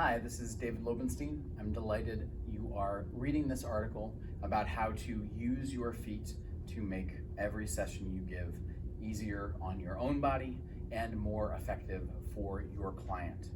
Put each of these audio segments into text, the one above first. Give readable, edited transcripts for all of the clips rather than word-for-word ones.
Hi, this is David Lobenstine. I'm delighted you are reading this article about how to use your feet to make every session you give easier on your own body and more effective for your client.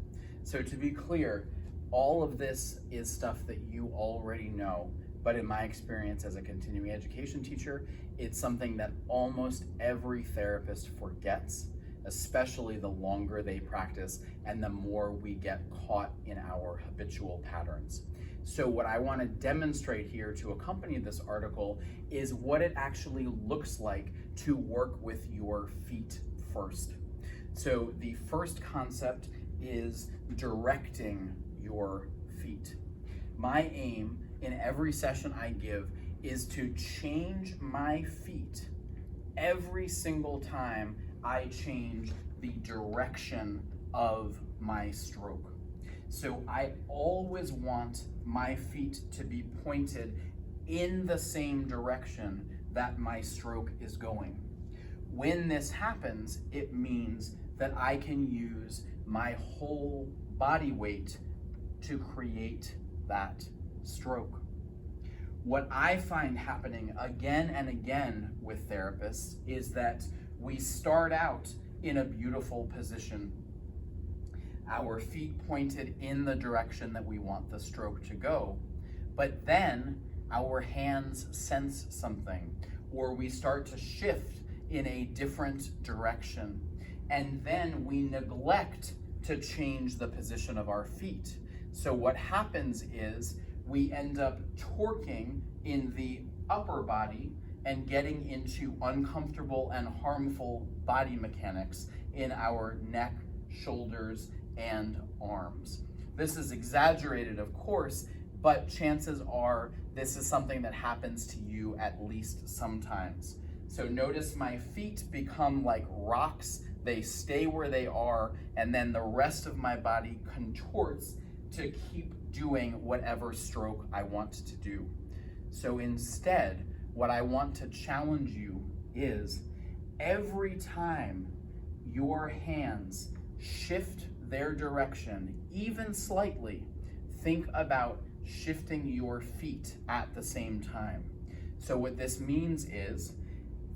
So to be clear, all of this is stuff that you already know, but in my experience as a continuing education teacher, it's something that almost every therapist forgets, especially the longer they practice and the more we get caught in our habitual patterns. So what I want to demonstrate here to accompany this article is what it actually looks like to work with your feet first. So the first concept is directing your feet. My aim in every session I give is to change my feet every single time I change the direction of my stroke. So I always want my feet to be pointed in the same direction that my stroke is going. When this happens, it means that I can use my whole body weight to create that stroke. What I find happening again and again with therapists is that we start out in a beautiful position, our feet pointed in the direction that we want the stroke to go, but then our hands sense something, or we start to shift in a different direction, and then we neglect to change the position of our feet. So what happens is we end up torquing in the upper body and getting into uncomfortable and harmful body mechanics in our neck, shoulders, and arms. This is exaggerated, of course, but chances are this is something that happens to you at least sometimes. So notice my feet become like rocks. They stay where they are, and then the rest of my body contorts to keep doing whatever stroke I want to do. So instead, what I want to challenge you is every time your hands shift their direction, even slightly, think about shifting your feet at the same time. So what this means is,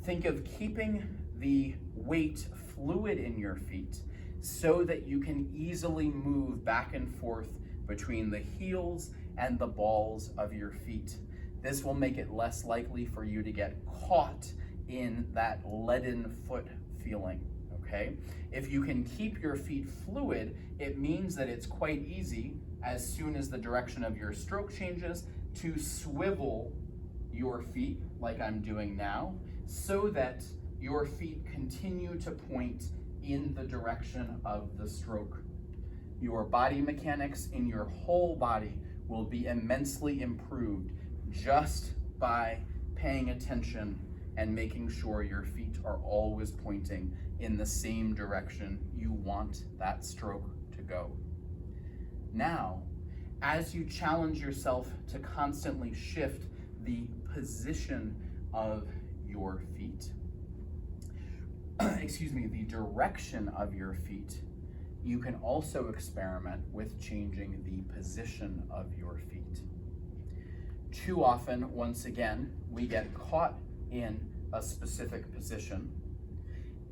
think of keeping the weight fluid in your feet so that you can easily move back and forth between the heels and the balls of your feet. This will make it less likely for you to get caught in that leaden foot feeling, okay? If you can keep your feet fluid, it means that it's quite easy, as soon as the direction of your stroke changes, to swivel your feet like I'm doing now, so that your feet continue to point in the direction of the stroke. Your body mechanics in your whole body will be immensely improved just by paying attention and making sure your feet are always pointing in the same direction you want that stroke to go. Now, as you challenge yourself to constantly shift the position of your feet, the direction of your feet, you can also experiment with changing the position of your feet. Too often, once again, we get caught in a specific position,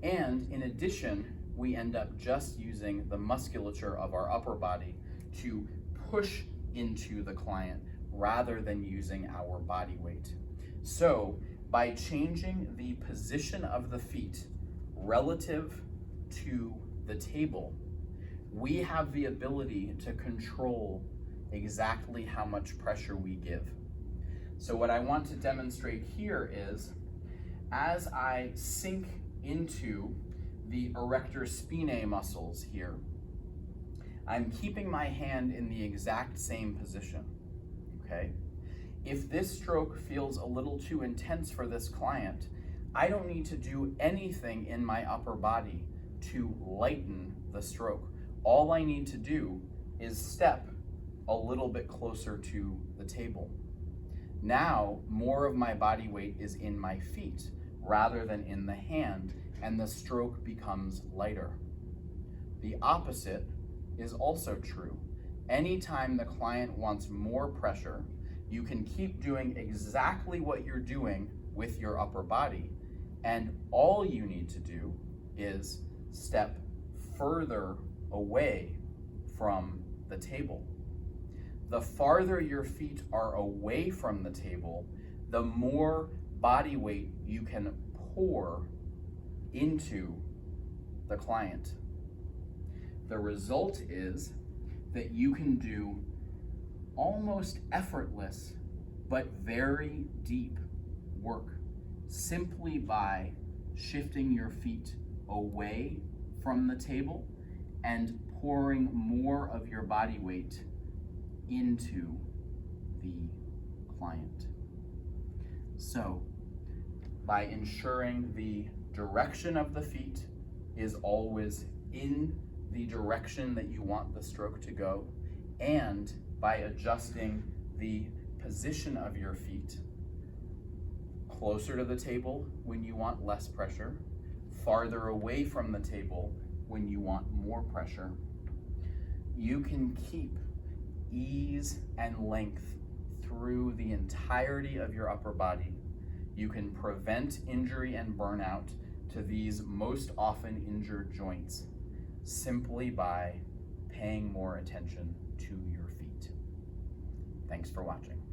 and in addition, we end up just using the musculature of our upper body to push into the client rather than using our body weight. So, by changing the position of the feet relative to the table, we have the ability to control exactly how much pressure we give. So what I want to demonstrate here is, as I sink into the erector spinae muscles here, I'm keeping my hand in the exact same position, okay? If this stroke feels a little too intense for this client, I don't need to do anything in my upper body to lighten the stroke. All I need to do is step a little bit closer to the table. Now, more of my body weight is in my feet rather than in the hand, and the stroke becomes lighter. The opposite is also true. Anytime the client wants more pressure, you can keep doing exactly what you're doing with your upper body, and all you need to do is step further away from the table. The farther your feet are away from the table, the more body weight you can pour into the client. The result is that you can do almost effortless but very deep work simply by shifting your feet away from the table and pouring more of your body weight into the client. So, by ensuring the direction of the feet is always in the direction that you want the stroke to go, and by adjusting the position of your feet closer to the table when you want less pressure, farther away from the table when you want more pressure, you can keep ease and length through the entirety of your upper body. You can prevent injury and burnout to these most often injured joints simply by paying more attention to your feet. Thanks for watching.